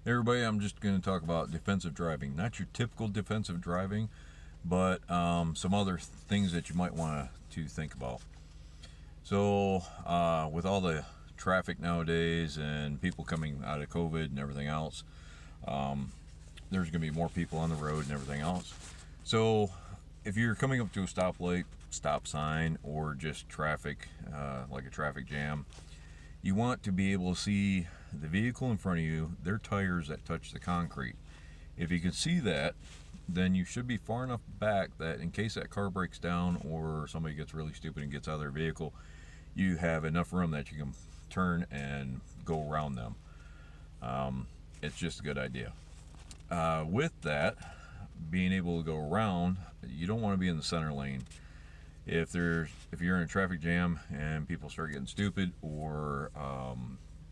Hey everybody, I'm just going to talk about defensive driving. Not your typical defensive driving, but some other things that you might want to think about. So, with all the traffic nowadays and people coming out of COVID and everything else, there's going to be more people on the road and everything else. So, if you're coming up to a stoplight, stop sign, or just traffic, like a traffic jam, you want to be able to see the vehicle in front of you, their tires that touch the concrete. If you can see that, then you should be far enough back that in case that car breaks down or somebody gets really stupid and gets out of their vehicle, you have enough room that you can turn and go around them. It's just a good idea. With that, being able to go around, you don't want to be in the center lane. If you're in a traffic jam and people start getting stupid, or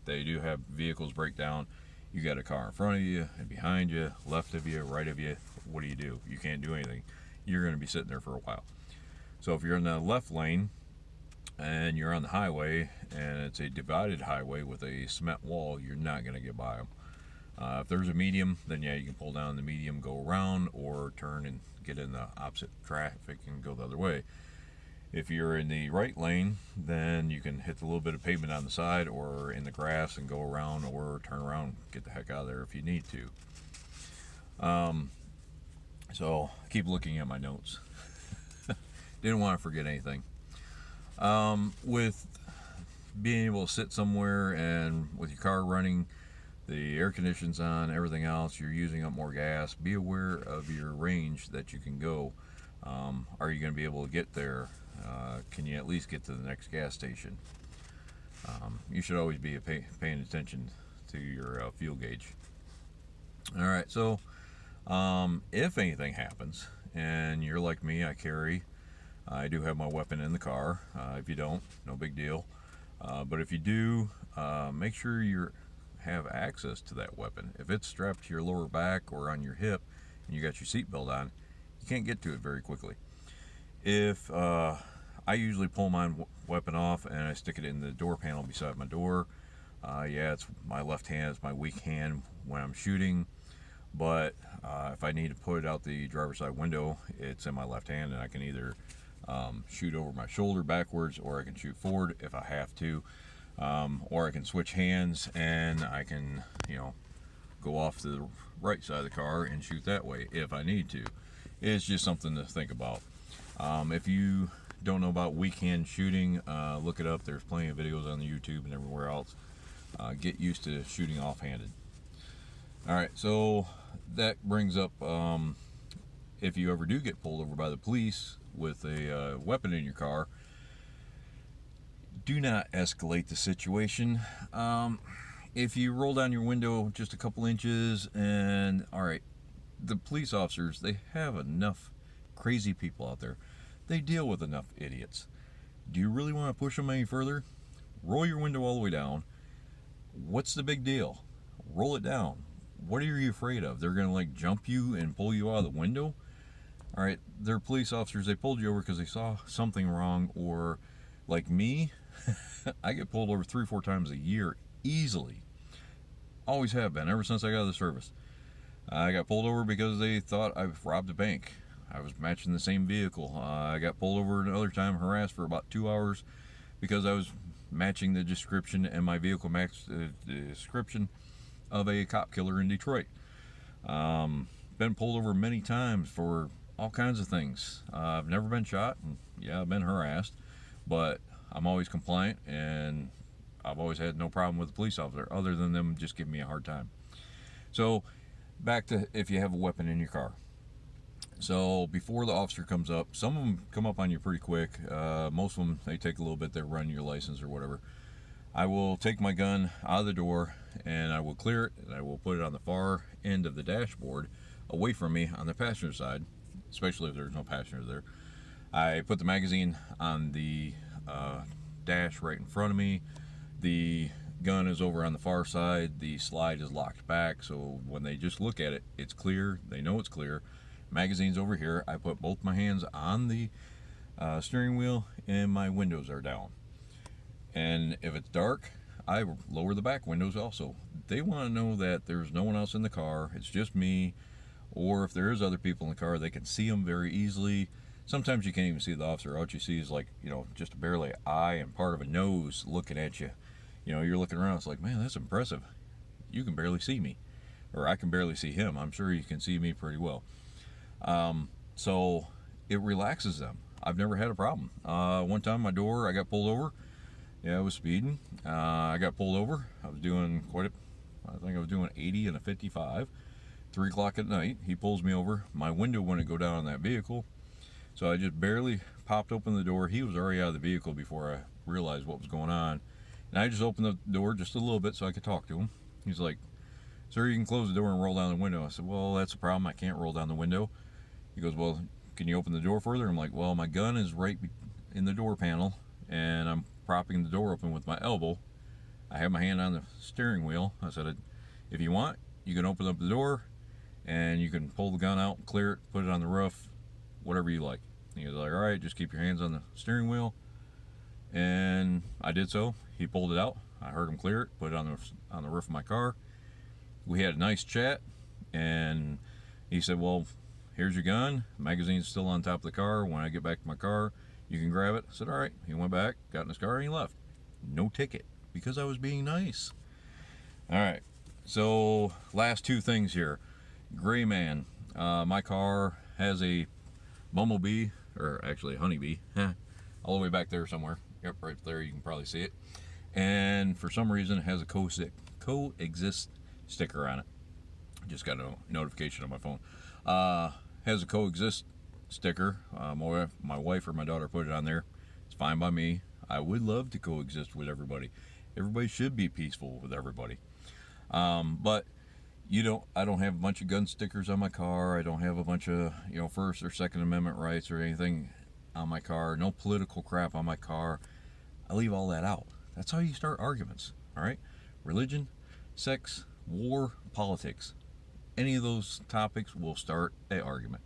they do have vehicles break down, you got a car in front of you and behind you, left of you, right of you. What do? You can't do anything. You're going to be sitting there for a while. So if you're in the left lane and you're on the highway and it's a divided highway with a cement wall, you're not going to get by them. If there's a medium, then yeah, you can pull down the medium, go around, or turn and get in the opposite traffic and go the other way. If you're in the right lane, then you can hit a little bit of pavement on the side or in the grass and go around, or turn around and get the heck out of there if you need to. So keep looking at my notes. Didn't want to forget anything. With being able to sit somewhere and with your car running, the air conditioning's on, everything else, you're using up more gas. Be aware of your range that you can go. Are you going to be able to get there? Can you at least get to the next gas station? You should always be paying attention to your fuel gauge. All right, so if anything happens and you're like me, I do have my weapon in the car. If you don't, no big deal. But if you do, make sure you have access to that weapon. If it's strapped to your lower back or on your hip and you got your seatbelt on, you can't get to it very quickly. If I usually pull my weapon off and I stick it in the door panel beside my door. Yeah, it's my left hand, it's my weak hand when I'm shooting. But if I need to put it out the driver's side window, it's in my left hand, and I can either shoot over my shoulder backwards, or I can shoot forward if I have to, or I can switch hands and I can, go off to the right side of the car and shoot that way if I need to. It's just something to think about. If you don't know about weak hand shooting, look it up. There's plenty of videos on the YouTube and everywhere else. Get used to shooting offhanded. All right, so that brings up if you ever do get pulled over by the police with a weapon in your car, do not escalate the situation. If you roll down your window just a couple inches, and all right, the police officers, they have enough crazy people out there. They deal with enough idiots. Do you really want to push them any further? Roll your window all the way down. What's the big deal? Roll it down. What are you afraid of? They're going to jump you and pull you out of the window? All right, they're police officers. They pulled you over because they saw something wrong, or like me, I get pulled over 3-4 times a year easily. Always have been, ever since I got out of the service. I got pulled over because they thought I robbed a bank. I was matching the same vehicle. I got pulled over another time, harassed for about 2 hours because I was matching the description, and my vehicle matched the description of a cop killer in Detroit. Been pulled over many times for all kinds of things. I've never been shot, and yeah, I've been harassed, but I'm always compliant, and I've always had no problem with the police officer, other than them just giving me a hard time. So, back to if you have a weapon in your car. So before the officer comes up, some of them come up on you pretty quick. Most of them, they take a little bit. They run your license or whatever. I will take my gun out of the door and I will clear it, and I will put it on the far end of the dashboard away from me on the passenger side, especially if there's no passenger there. I put the magazine on the dash right in front of me. The gun is over on the far side. The slide is locked back, so when they just look at it, it's clear. They know it's clear. Magazine's over here. I put both my hands on the steering wheel and my windows are down. And if it's dark, I lower the back windows also. They want to know that there's no one else in the car, it's just me, or if there is other people in the car, they can see them very easily. Sometimes you can't even see the officer. All you see is, like, just barely an eye and part of a nose looking at you. You're looking around, it's like, man, that's impressive. You can barely see me, or I can barely see him. I'm sure you can see me pretty well. So it relaxes them. I've never had a problem. One time my door, I got pulled over. Yeah, I was speeding. I got pulled over. I was doing I think I was doing 80 and a 55. 3 o'clock at night, he pulls me over. My window wouldn't go down on that vehicle, so I just barely popped open the door. He was already out of the vehicle before I realized what was going on. And I just opened the door just a little bit so I could talk to him. He's like, sir, you can close the door and roll down the window. I said, well, that's a problem. I can't roll down the window. He goes, well, can you open the door further? I'm like, well, my gun is right in the door panel, and I'm propping the door open with my elbow. I have my hand on the steering wheel. I said, if you want, you can open up the door, and you can pull the gun out, clear it, put it on the roof, whatever you like. He was like, all right, just keep your hands on the steering wheel. And I did so. He pulled it out. I heard him clear it, put it on the roof of my car. We had a nice chat, and he said, well, here's your gun. The magazine's still on top of the car. When I get back to my car, you can grab it. I said, all right. He went back, got in his car, and he left. No ticket, because I was being nice. All right. So last two things here. Gray Man. My car has a bumblebee, or actually a honeybee, all the way back there somewhere. Yep, right there, you can probably see it. And for some reason, it has a coexist sticker on it. Just got a notification on my phone. Has a coexist sticker. My wife or my daughter put it on there. It's fine by me. I would love to coexist with everybody. Everybody should be peaceful with everybody. But I don't have a bunch of gun stickers on my car. I don't have a bunch of, First or Second Amendment rights or anything on my car. No political crap on my car. I leave all that out. That's how you start arguments, all right? Religion, sex, war, politics. Any of those topics will start an argument.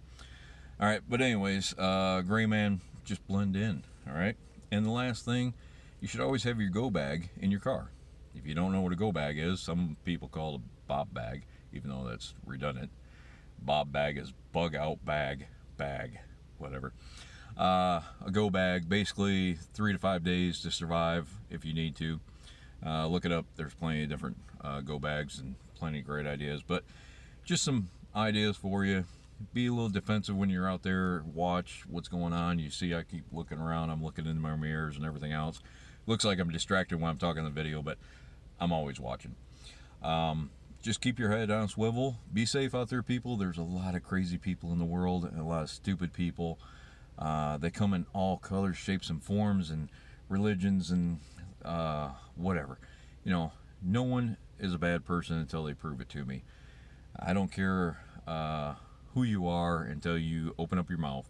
All right, but anyways, Gray Man, just blend in, all right? And the last thing, you should always have your go bag in your car. If you don't know what a go bag is, some people call it a bob bag, even though that's redundant. Bob bag is bug out bag, whatever. A go bag, basically 3 to 5 days to survive if you need to. Look it up. There's plenty of different go bags and plenty of great ideas. But just some ideas for you. Be a little defensive when you're out there. Watch what's going on. You see I keep looking around. I'm looking into my mirrors and everything else. Looks like I'm distracted when I'm talking in the video, but I'm always watching. Just keep your head on a swivel. Be safe out there, people. There's a lot of crazy people in the world and a lot of stupid people. They come in all colors, shapes, and forms, and religions, and whatever. No one is a bad person until they prove it to me. I don't care who you are until you open up your mouth.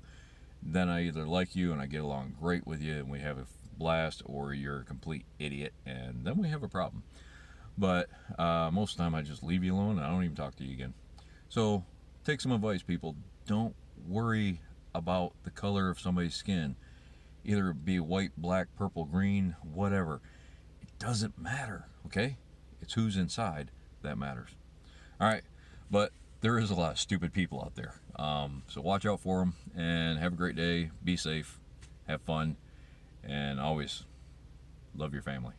Then I either like you and I get along great with you and we have a blast, or you're a complete idiot and then we have a problem. But most of the time I just leave you alone and I don't even talk to you again. So take some advice, people. Don't worry about the color of somebody's skin. Either it be white, black, purple, green, whatever. It doesn't matter, okay? It's who's inside that matters. All right, but there is a lot of stupid people out there. So watch out for them and have a great day. Be safe, have fun, and always love your family.